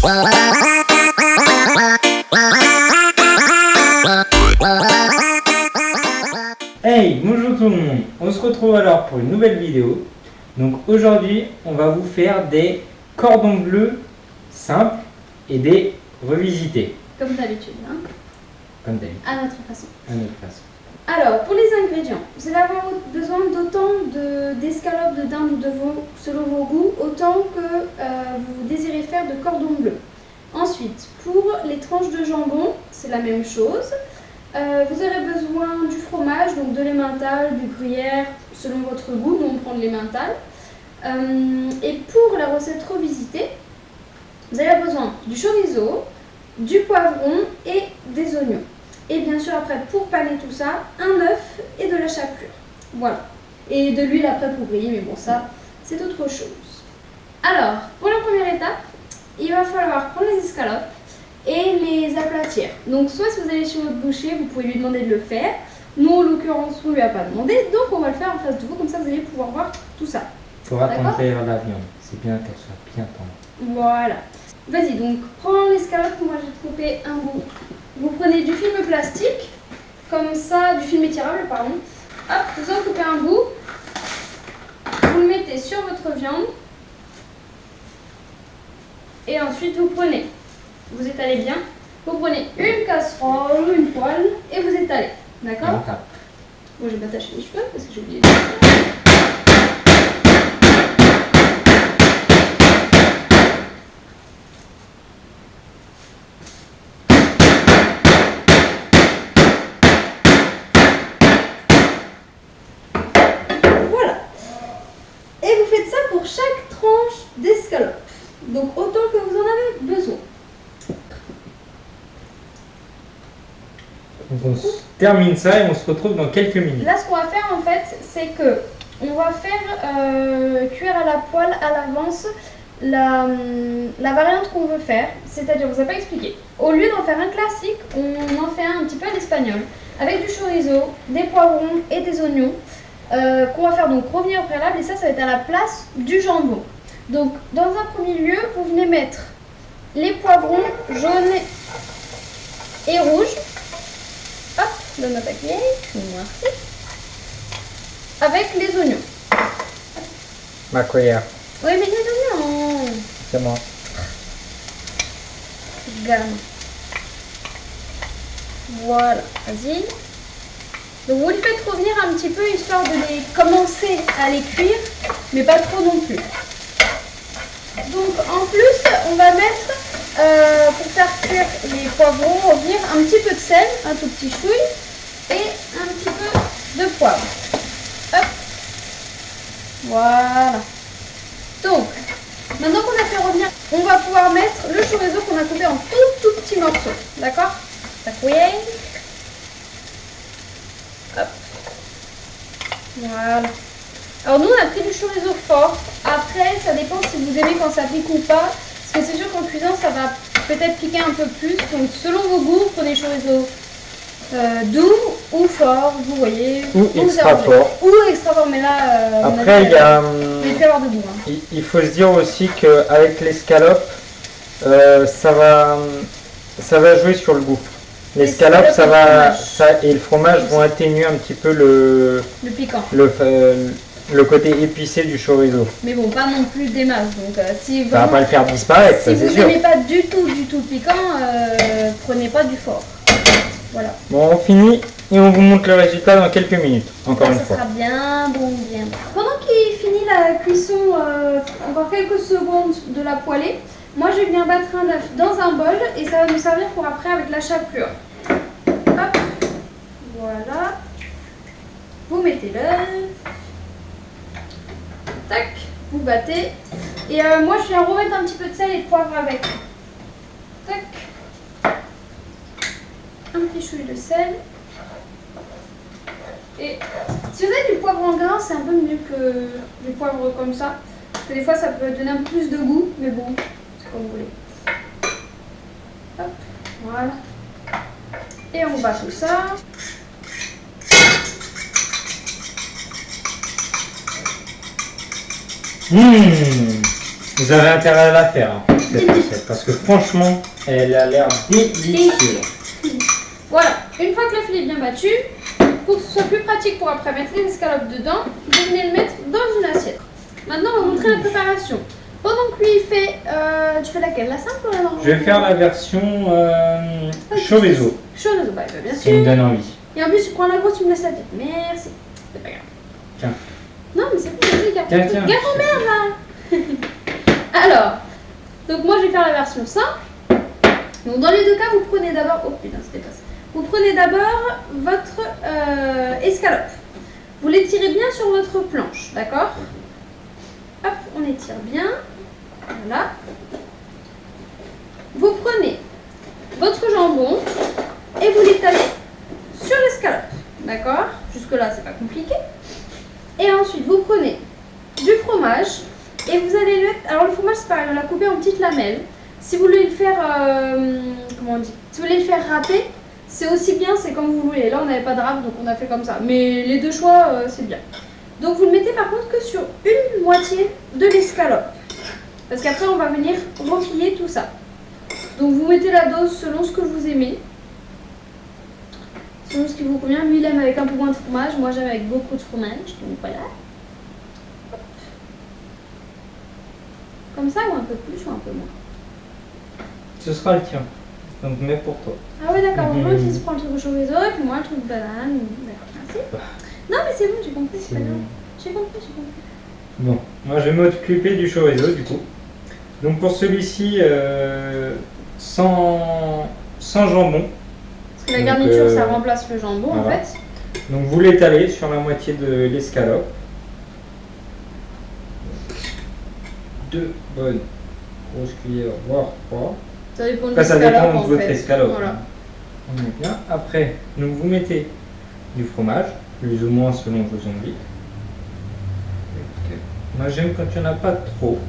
Hey, bonjour tout le monde, on se retrouve alors pour une nouvelle vidéo. Donc aujourd'hui, on va vous faire des cordons bleus simples et des revisités. Comme d'habitude, hein. Comme d'habitude, À notre façon. à notre façon. Alors, pour les ingrédients, vous allez avoir besoin d'autant d'escalopes de dinde ou de veau selon vos goûts, autant que vous désirez faire de cordons bleus. Ensuite, pour les tranches de jambon, c'est la même chose. Vous aurez besoin du fromage, donc de l'emmental, du gruyère, selon votre goût. Nous, on prend de l'emmental. Et pour la recette revisitée, vous avez besoin du chorizo, du poivron et des oignons. Et bien sûr, après, pour paner tout ça, un œuf et de la chapelure. Voilà. Et de l'huile après pour griller, mais bon, ça, c'est autre chose. Alors, pour la première étape, il va falloir prendre les escalopes et les aplatir. Donc, soit si vous allez chez votre boucher, vous pouvez lui demander de le faire. Nous, en l'occurrence, on ne lui a pas demandé, donc on va le faire en face de vous, comme ça vous allez pouvoir voir tout ça. Il faudra tendre la viande, c'est bien qu'elle soit bien tendre. Voilà. Vas-y, donc prends l'escalope, moi j'ai coupé un bout. Vous prenez du film plastique, comme ça, du film étirable, pardon. Hop, vous en coupez un bout. Vous le mettez sur votre viande. Et ensuite, vous prenez, vous étalez bien. Vous prenez une casserole, une poêle, et vous étalez. D'accord? Moi, je vais m'attacher les cheveux parce que j'ai oublié de faire. Chaque tranche d'escalope, donc autant que vous en avez besoin. Donc on termine ça et on se retrouve dans quelques minutes. Là, ce qu'on va faire en fait, c'est que on va faire cuire à la poêle à l'avance la variante qu'on veut faire. C'est-à-dire, on vous a pas expliqué. Au lieu d'en faire un classique, on en fait un petit peu à l'espagnol, avec du chorizo, des poivrons et des oignons. Qu'on va faire donc revenir au préalable, et ça va être à la place du jambon. Donc dans un premier lieu, vous venez mettre les poivrons jaunes et rouges, hop, dans notre papier, merci, avec les oignons. Ma cuillère. Oui, mais les oignons. C'est moi. Gamme. Voilà, vas-y. Donc vous les faites revenir un petit peu histoire de les commencer à les cuire, mais pas trop non plus. Donc en plus, on va mettre, pour faire cuire les poivrons, revenir un petit peu de sel, un tout petit chouille, et un petit peu de poivre. Hop. Voilà. Donc, maintenant qu'on a fait revenir, on va pouvoir mettre le chorizo qu'on a coupé en tout petits morceaux. D'accord? Ta cuillère. Hop. Voilà. Alors nous on a pris du chorizo fort. Après ça dépend si vous aimez quand ça pique ou pas. Parce que c'est sûr qu'en cuisant ça va peut-être piquer un peu plus. Donc selon vos goûts, prenez chorizo doux ou fort, vous voyez. Ou extra fort. Ou extra fort, mais là après il y a avoir de goût. Hein. Il faut se dire aussi qu'avec l'escalope, ça va jouer sur le goût. L'escalope, et le fromage vont atténuer un petit peu le piquant. Le côté épicé du chorizo. Mais bon, pas non plus des masses. Donc, si ça va pas le faire disparaître, si ça c'est sûr. Si vous n'aimez pas du tout le piquant, prenez pas du fort. Voilà. Bon, on finit et on vous montre le résultat dans quelques minutes. Encore une fois. Ça sera bien bon, bien. Pendant qu'il finit la cuisson, encore quelques secondes de la poêlée, moi je viens battre un œuf dans un bol et ça va nous servir pour après avec la chapelure. Hop, voilà. Vous mettez l'œuf. Tac, vous battez. Et moi je viens remettre un petit peu de sel et de poivre avec. Tac. Un petit chouille de sel. Et si vous avez du poivre en grain, c'est un peu mieux que du poivre comme ça. Parce que des fois ça peut donner un peu plus de goût, mais bon, c'est comme vous voulez. Hop, voilà. Et on bat tout ça. Vous avez intérêt à la faire. Hein. cette recette parce que franchement, elle a l'air délicieuse. Voilà, une fois que le filet est bien battu, pour que ce soit plus pratique pour après mettre les escalopes dedans, vous venez le mettre dans une assiette. Maintenant, on va montrer la préparation. Pendant que lui il fait, tu fais laquelle? La simple ou la normale? Je vais faire la version chorizo. Chorizo, bah, bien Ça me sûr. donne envie. Et en plus, tu prends la grosse, tu me laisses la petite. Merci. C'est pas grave. Tiens. Non, mais c'est bon, vas-y, garde Tiens, tiens. garde ton merde là. Alors, donc moi je vais faire la version simple. Donc dans les deux cas, vous prenez d'abord. Oh putain, c'était pas ça. Vous prenez d'abord votre escalope. Vous l'étirez bien sur votre planche, d'accord? Hop, on étire bien. Voilà. Vous prenez votre jambon et vous l'étalez sur l'escalope, d'accord? Jusque-là, c'est pas compliqué. Et ensuite, vous prenez du fromage et vous allez le mettre. Alors, le fromage, c'est pareil, on l'a coupé en petites lamelles. Si vous voulez le faire, comment on dit? Si vous voulez le faire râper, c'est aussi bien, c'est comme vous voulez. Là, on n'avait pas de râpe, donc on a fait comme ça. Mais les deux choix, c'est bien. Donc, vous le mettez par contre que sur une moitié de l'escalope. Parce qu'après, on va venir replier tout ça. Donc, vous mettez la dose selon ce que vous aimez. Selon ce qui vous convient. Lui, il aime avec un peu moins de fromage. Moi, j'aime avec beaucoup de fromage. Donc, voilà. Hop. Comme ça, ou un peu plus, ou un peu moins? Ce sera le tien. Donc mets pour toi. Ah ouais, d'accord. Donc, l'autre, il se prend le truc au chorizo, et puis moi, le truc de banane. D'accord, merci. Non, mais c'est bon, j'ai compris. C'est pas grave. J'ai compris, j'ai compris. Bon, moi je vais m'occuper du chorizo du coup. Donc pour celui-ci, sans jambon. Parce que la Donc, garniture, ça remplace le jambon en voilà. fait. Donc vous l'étalez sur la moitié de l'escalope. 2 bonnes grosses cuillères, voire 3. Ça dépend de Après, ça l'escalope dépend en de votre fait. escalope. Voilà. On met bien. Après, donc vous mettez du fromage, plus ou moins selon vos envies. Moi j'aime quand il n'y en a pas trop.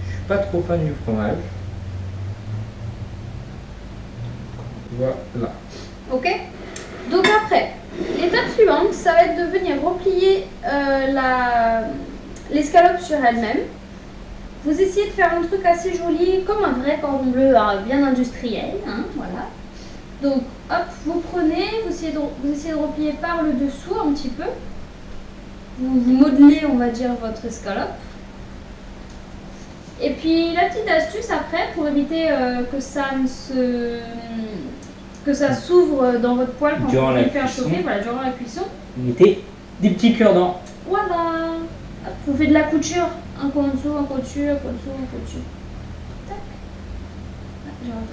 Je suis pas trop fan du fromage. Voilà. Ok. Donc après, l'étape suivante, ça va être de venir replier l'escalope sur elle-même. Vous essayez de faire un truc assez joli, comme un vrai cordon bleu bien industriel. Hein, voilà. Donc, hop, vous prenez, vous essayez de replier par le dessous un petit peu. Vous modelez, on va dire, votre escalope. Et puis, la petite astuce après, pour éviter que ça s'ouvre dans votre poêle quand Durant vous la le faire cuisson. chauffer, voilà, durant la cuisson. Vous mettez des petits cure-dents. Voilà. Hop, vous faites de la couture, un coup en dessous, un coup au-dessus, un coup en dessous, un coup au-dessus. Tac. Ah, j'ai raté.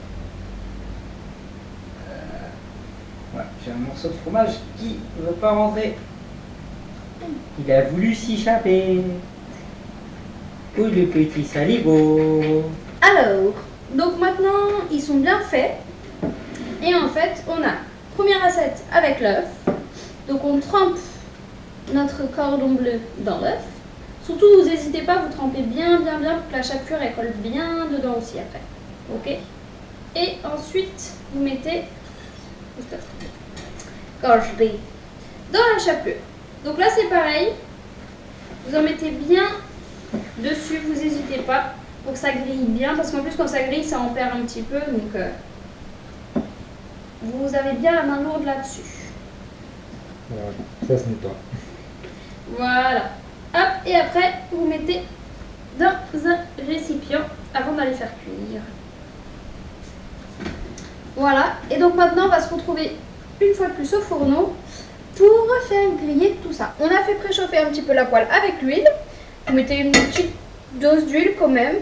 Ouais, j'ai un morceau de fromage qui ne veut pas rentrer. Il a voulu s'échapper. Oh le petit saligo. Alors, donc maintenant, ils sont bien faits. Et en fait, on a première assiette avec l'œuf. Donc on trempe notre cordon bleu dans l'œuf. Surtout, vous n'hésitez pas, vous trempez bien pour que la chapelure elle colle bien dedans aussi après. Ok. Et ensuite, vous mettez gorgerie dans la chapelure. Donc là, c'est pareil. Vous en mettez bien dessus, vous n'hésitez pas pour que ça grille bien. Parce qu'en plus, quand ça grille, ça en perd un petit peu. Donc, vous avez bien la main lourde là-dessus. Voilà, ça se nettoie. Voilà. Hop, et après, vous mettez dans un récipient avant d'aller faire cuire. Voilà. Et donc maintenant, on va se retrouver une fois de plus au fourneau pour faire griller tout ça. On a fait préchauffer un petit peu la poêle avec l'huile. Vous mettez une petite dose d'huile quand même.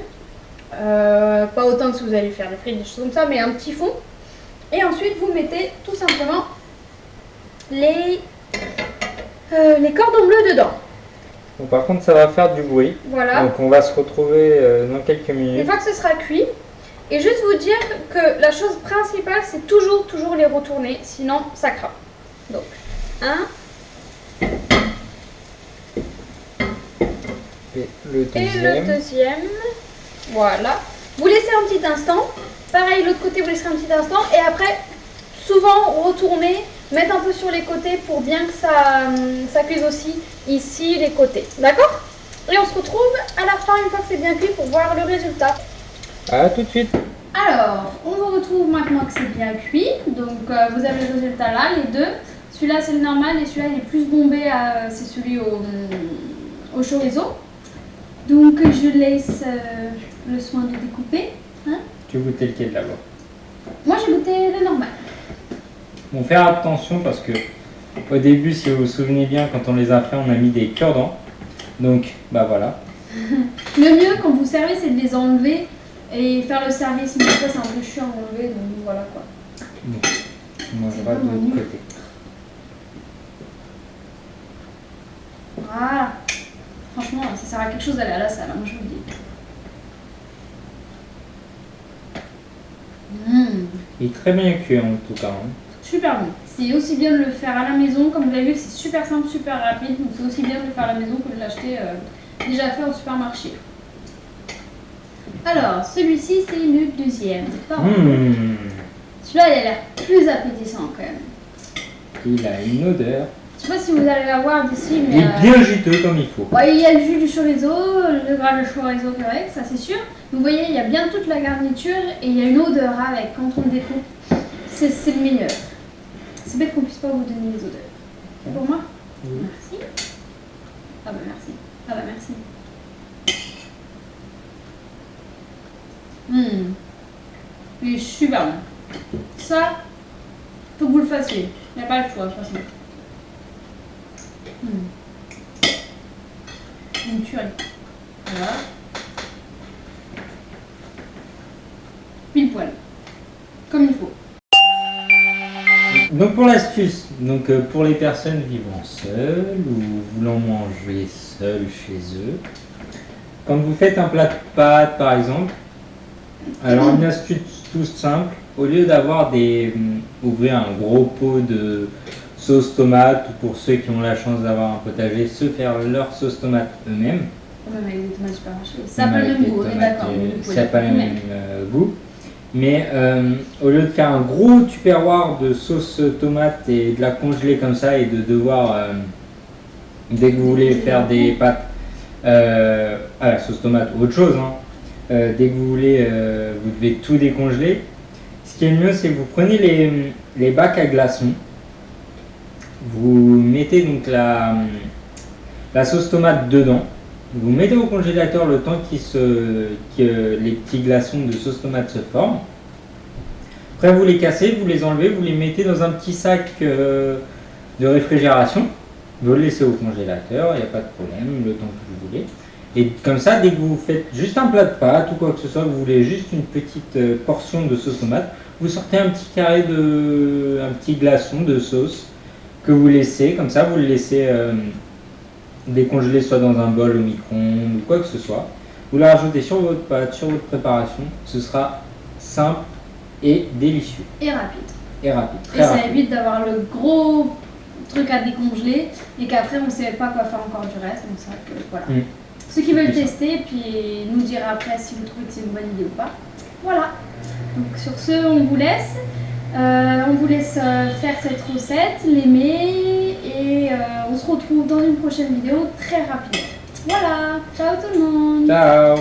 Pas autant que si vous allez faire des frites, des choses comme ça, mais un petit fond. Et ensuite, vous mettez tout simplement les cordons bleus dedans. Bon, par contre, ça va faire du bruit. Voilà. Donc on va se retrouver dans quelques Une minutes. fois que ce sera cuit, et juste vous dire que la chose principale, c'est toujours les retourner, sinon ça crame. Donc, un Et le et deuxième. le deuxième. Voilà. Vous laissez un petit instant. Pareil, l'autre côté, vous laisserez un petit instant. Et après, souvent, retourner, mettre un peu sur les côtés pour bien que ça cuise aussi ici, les côtés. D'accord? Et on se retrouve à la fin, une fois que c'est bien cuit, pour voir le résultat. À tout de suite. Alors, on vous retrouve maintenant que c'est bien cuit. Donc, vous avez le résultat là, les deux. Celui-là, c'est le normal et celui-là, il est plus bombé. C'est celui au chorizo. Donc, je laisse le soin de découper. Hein? Tu veux goûter lequel d'abord? Moi, j'ai goûté le normal. Bon, faire attention parce que au début, si vous vous souvenez bien, quand on les a fait, on a mis des cure-dents. Donc, bah voilà. Le mieux, quand vous servez, c'est de les enlever et faire le service. Mais ça, c'est un peu chiant à enlever. Donc, voilà quoi. Bon, on mangera de vraiment l'autre nul. côté. Voilà. Franchement, ça sert à quelque chose d'aller à la salle, hein, moi je vous le dis. Il est très bien cuit en tout cas. Hein. Super bon. C'est aussi bien de le faire à la maison, comme vous l'avez vu, c'est super simple, super rapide. Donc c'est aussi bien de le faire à la maison que de l'acheter déjà fait au supermarché. Alors, celui-ci, c'est le deuxième. Celui-là, il a l'air plus appétissant quand même. Il a une odeur. Je sais pas si vous allez la voir d'ici, mais... Il est bien juteux comme il faut. Ouais, il y a le jus du chorizo, le gras de chorizo correct, ça c'est sûr. Vous voyez, il y a bien toute la garniture et il y a une odeur avec quand on le découpe. C'est le meilleur. C'est bête qu'on puisse pas vous donner les odeurs. C'est pour moi? Oui. Merci. Ah bah merci. Ah bah merci. Il est super bon. Ça, faut que vous le fassiez. Il n'y a pas le choix de toute façon. Une tuerie. Voilà. Pile poil. Comme il faut. Donc pour l'astuce, pour les personnes vivant seules ou voulant manger seules chez eux, quand vous faites un plat de pâtes par exemple, alors une astuce toute simple, au lieu d'avoir ouvrir un gros pot de sauce tomate, ou pour ceux qui ont la chance d'avoir un potager, se faire leur sauce tomate eux-mêmes. Même avec des tomates super hachées. Ça n'a pas le même goût, on est d'accord. Ça n'a pas le même goût. Mais au lieu de faire un gros tupperware de sauce tomate et de la congeler comme ça et de devoir, dès que vous voulez faire des pâtes à la sauce tomate ou autre chose, hein, dès que vous voulez, vous devez tout décongeler. Ce qui est mieux, c'est que vous prenez les bacs à glaçons, vous mettez donc la sauce tomate dedans, vous mettez au congélateur le temps que les petits glaçons de sauce tomate se forment. Après vous les cassez, vous les enlevez, vous les mettez dans un petit sac de réfrigération, vous le laissez au congélateur, il n'y a pas de problème, le temps que vous voulez. Et comme ça, dès que vous faites juste un plat de pâtes ou quoi que ce soit, vous voulez juste une petite portion de sauce tomate, vous sortez un petit carré un petit glaçon de sauce que vous laissez, comme ça vous le laissez décongeler soit dans un bol au micro-ondes ou quoi que ce soit. Vous la rajoutez sur votre pâte, sur votre préparation, ce sera simple et délicieux. Et rapide. Et rapide. Et ça évite d'avoir le gros truc à décongeler et qu'après on ne sait pas quoi faire encore du reste. Donc c'est vrai que voilà. Ceux qui veulent tester, puis nous dire après si vous trouvez que c'est une bonne idée ou pas. Voilà. Donc sur ce, on vous laisse. On vous laisse faire cette recette, l'aimer et on se retrouve dans une prochaine vidéo très rapide. Voilà, ciao tout le monde. Ciao.